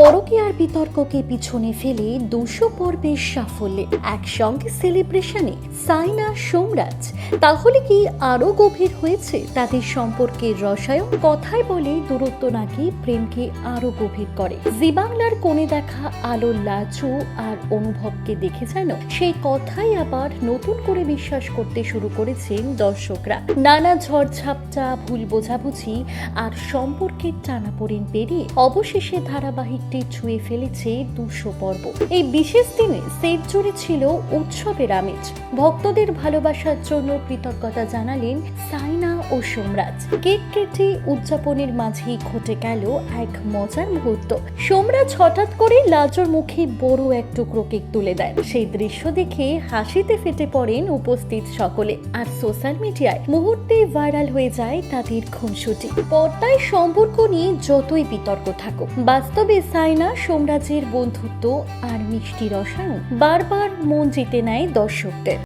পরকীয়ার বিতর্ককে পিছনে ফেলে 200 পর্বের সাফল্যে একসঙ্গে সেলিব্রেশনে সাইনা সোমরাজ। তাহলে কি আরো গভীর হয়েছে তাদের সম্পর্কের রসায়ন? কথায় বলে দূরত্ব নাকি প্রেমকে আরো গভীর করে। জি বাংলার কোণে দেখা আলোর লাজু আর অনুভবকে দেখে যেন সেই কথাই আবার নতুন করে বিশ্বাস করতে শুরু করেছেন দর্শকরা। নানা ঝড়ঝাপটা, ভুল বোঝাবুঝি আর সম্পর্কের টানাপোড়েন পেরিয়ে অবশেষে ধারাবাহিকটি ছুঁয়ে ফেলেছে 200 পর্ব। এই বিশেষ দিনে সেট জুড়ে ছিল উৎসবের আমেজ। ভক্তদের ভালোবাসার জন্য কৃতজ্ঞতা জানালেন সাইনা ও সোমরাজ। কেক কেটে উদযাপনের মাঝেই ঘটে গেল এক মজার মুহূর্ত। সোমরাজ হঠাৎ করে লাজুর মুখে বড় এক টুকরো কেক তুলে দেন। সেই দৃশ্য দেখে হাসিতে ফেটে পড়েন উপস্থিত সকলে, আর সোশ্যাল মিডিয়ায় মুহূর্তে ভাইরাল হয়ে যায় তাদের খুনসুটি। পর্দায় সম্পর্ক নিয়ে যতই বিতর্ক থাকুক, বাস্তবে সাইনা সোমরাজের বন্ধুত্ব আর মিষ্টি রসায়ন বারবার মন জিতে নেয় দর্শকদের।